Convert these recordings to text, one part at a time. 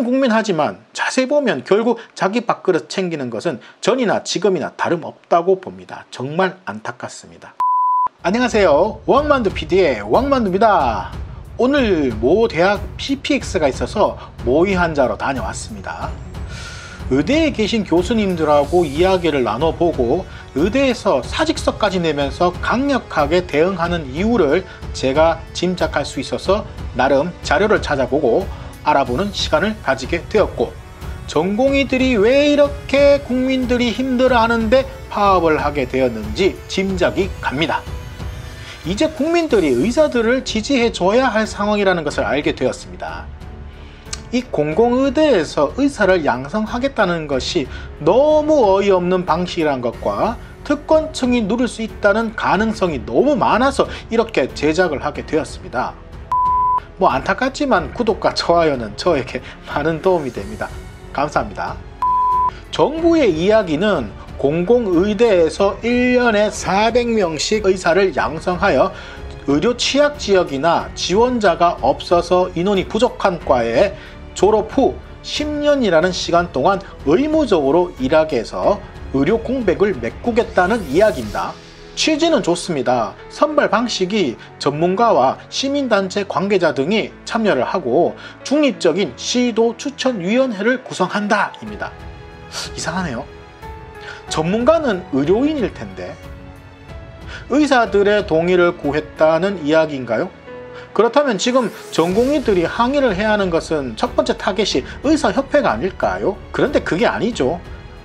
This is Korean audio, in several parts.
국민하지만 자세히 보면 결국 자기 밥그릇 챙기는 것은 전이나 지금이나 다름없다고 봅니다. 정말 안타깝습니다. 안녕하세요. 왕만두 PD의 왕만두입니다. 오늘 모 대학 PPX가 있어서 모의 환자로 다녀왔습니다. 의대에 계신 교수님들하고 이야기를 나눠보고 의대에서 사직서까지 내면서 강력하게 대응하는 이유를 제가 짐작할 수 있어서 나름 자료를 찾아보고 알아보는 시간을 가지게 되었고, 전공의들이 왜 이렇게 국민들이 힘들어하는데 파업을 하게 되었는지 짐작이 갑니다. 이제 국민들이 의사들을 지지해줘야 할 상황이라는 것을 알게 되었습니다. 이 공공의대에서 의사를 양성하겠다는 것이 너무 어이없는 방식이라는 것과 특권층이 누릴 수 있다는 가능성이 너무 많아서 이렇게 제작을 하게 되었습니다. 안타깝지만 구독과 좋아요는 저에게 많은 도움이 됩니다. 감사합니다. 정부의 이야기는 공공의대에서 1년에 400명씩 의사를 양성하여 의료 취약지역이나 지원자가 없어서 인원이 부족한 과에 졸업 후 10년이라는 시간 동안 의무적으로 일하게 해서 의료 공백을 메꾸겠다는 이야기입니다. 취지는 좋습니다. 선발 방식이 전문가와 시민단체 관계자 등이 참여를 하고 중립적인 시도 추천위원회를 구성한다 입니다. 이상하네요. 전문가는 의료인일 텐데 의사들의 동의를 구했다는 이야기인가요? 그렇다면 지금 전공의들이 항의를 해야 하는 것은 첫 번째 타겟이 의사협회가 아닐까요? 그런데 그게 아니죠.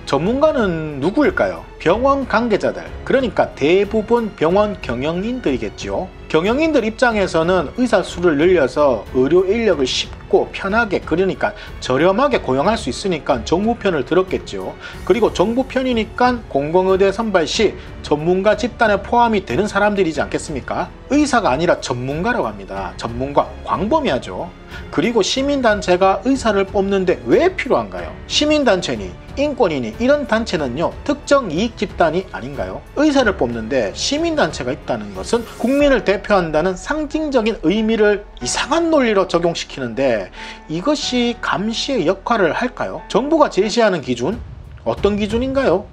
전문가는 누구일까요? 병원 관계자들, 그러니까 대부분 병원 경영인들이겠죠. 경영인들 입장에서는 의사 수를 늘려서 의료 인력을 쉽고 편하게, 그러니까 저렴하게 고용할 수 있으니까 정부 편을 들었겠죠. 그리고 정부 편이니까 공공의대 선발 시 전문가 집단에 포함이 되는 사람들이지 않겠습니까? 의사가 아니라 전문가라고 합니다. 전문가, 광범위하죠. 그리고 시민단체가 의사를 뽑는데 왜 필요한가요? 시민단체니 인권이니 이런 단체는요, 특정 이익 집단이 아닌가요? 의사를 뽑는데 시민단체가 있다는 것은 국민을 대표한다는 상징적인 의미를 이상한 논리로 적용시키는데 이것이 감시의 역할을 할까요? 정부가 제시하는 기준? 어떤 기준인가요?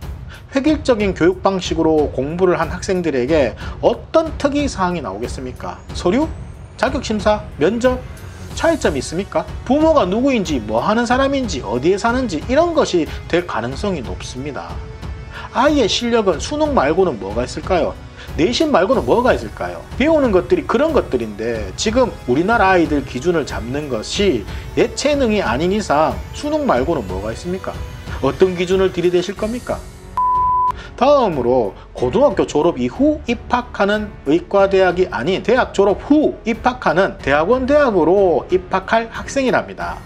획일적인 교육 방식으로 공부를 한 학생들에게 어떤 특이사항이 나오겠습니까? 서류? 자격심사? 면접? 차이점이 있습니까? 부모가 누구인지, 뭐 하는 사람인지, 어디에 사는지 이런 것이 될 가능성이 높습니다. 아이의 실력은 수능 말고는 뭐가 있을까요? 내신 말고는 뭐가 있을까요? 배우는 것들이 그런 것들인데 지금 우리나라 아이들 기준을 잡는 것이 예체능이 아닌 이상 수능 말고는 뭐가 있습니까? 어떤 기준을 들이대실 겁니까? 다음으로 고등학교 졸업 이후 입학하는 의과대학이 아닌 대학 졸업 후 입학하는 대학원대학으로 입학할 학생이랍니다.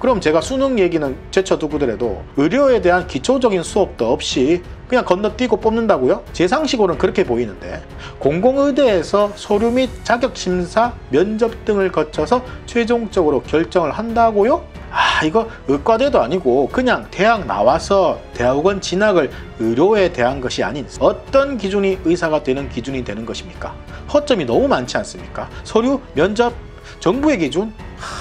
그럼 제가 수능 얘기는 제쳐두고더라도 의료에 대한 기초적인 수업도 없이 그냥 건너뛰고 뽑는다고요? 제 상식으로는 그렇게 보이는데, 공공의대에서 서류 및 자격심사, 면접 등을 거쳐서 최종적으로 결정을 한다고요? 이거 의과대도 아니고 그냥 대학 나와서 대학원 진학을 의료에 대한 것이 아닌 어떤 기준이 의사가 되는 기준이 되는 것입니까? 허점이 너무 많지 않습니까? 서류, 면접, 정부의 기준?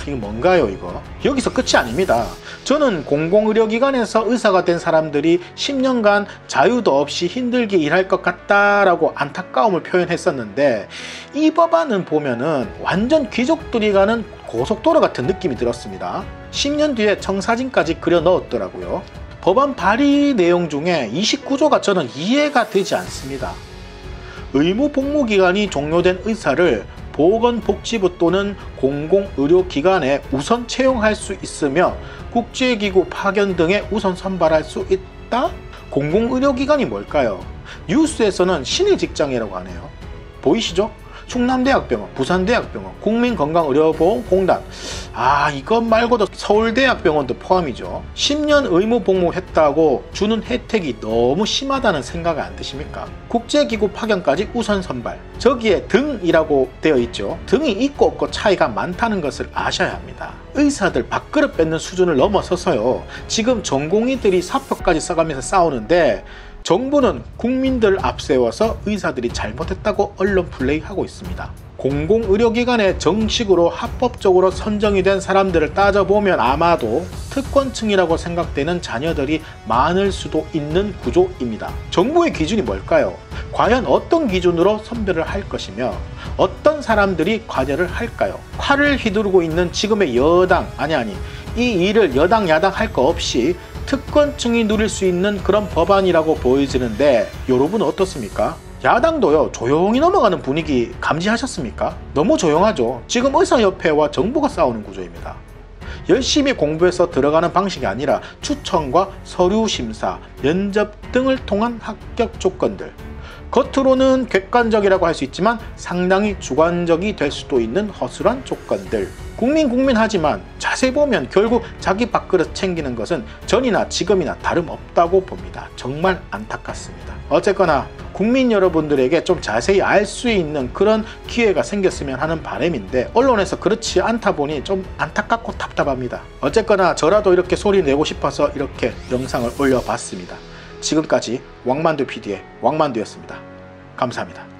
이거 뭔가요 이거? 여기서 끝이 아닙니다. 저는 공공의료기관에서 의사가 된 사람들이 10년간 자유도 없이 힘들게 일할 것 같다라고 안타까움을 표현했었는데, 이 법안은 보면은 완전 귀족들이 가는 고속도로 같은 느낌이 들었습니다. 10년 뒤에 청사진까지 그려 넣었더라고요. 법안 발의 내용 중에 29조가 저는 이해가 되지 않습니다. 의무 복무기간이 종료된 의사를 보건복지부 또는 공공의료기관에 우선 채용할 수 있으며 국제기구 파견 등에 우선 선발할 수 있다? 공공의료기관이 뭘까요? 뉴스에서는 신의 직장이라고 하네요. 보이시죠? 충남대학병원, 부산대학병원, 국민건강의료보험공단, 이것 말고도 서울대학병원도 포함이죠. 10년 의무 복무했다고 주는 혜택이 너무 심하다는 생각 안 드십니까? 국제기구 파견까지 우선 선발, 저기에 등이라고 되어 있죠. 등이 있고 없고 차이가 많다는 것을 아셔야 합니다. 의사들 밥그릇 뺏는 수준을 넘어서서요, 지금 전공의들이 사표까지 써가면서 싸우는데 정부는 국민들을 앞세워서 의사들이 잘못했다고 언론 플레이하고 있습니다. 공공의료기관에 정식으로 합법적으로 선정이 된 사람들을 따져보면 아마도 특권층이라고 생각되는 자녀들이 많을 수도 있는 구조입니다. 정부의 기준이 뭘까요? 과연 어떤 기준으로 선별을 할 것이며 어떤 사람들이 관여를 할까요? 칼을 휘두르고 있는 지금의 여당, 이 일을 여당 야당 할 거 없이 특권층이 누릴 수 있는 그런 법안이라고 보여지는데 여러분 어떻습니까? 야당도요, 조용히 넘어가는 분위기 감지하셨습니까? 너무 조용하죠. 지금 의사협회와 정부가 싸우는 구조입니다. 열심히 공부해서 들어가는 방식이 아니라 추천과 서류 심사, 면접 등을 통한 합격 조건들. 겉으로는 객관적이라고 할 수 있지만 상당히 주관적이 될 수도 있는 허술한 조건들. 국민 하지만 자세히 보면 결국 자기 밥그릇 챙기는 것은 전이나 지금이나 다름없다고 봅니다. 정말 안타깝습니다. 어쨌거나 국민 여러분들에게 좀 자세히 알 수 있는 그런 기회가 생겼으면 하는 바람인데 언론에서 그렇지 않다 보니 좀 안타깝고 답답합니다. 어쨌거나 저라도 이렇게 소리 내고 싶어서 이렇게 영상을 올려봤습니다. 지금까지 왕만두 PD의 왕만두였습니다. 감사합니다.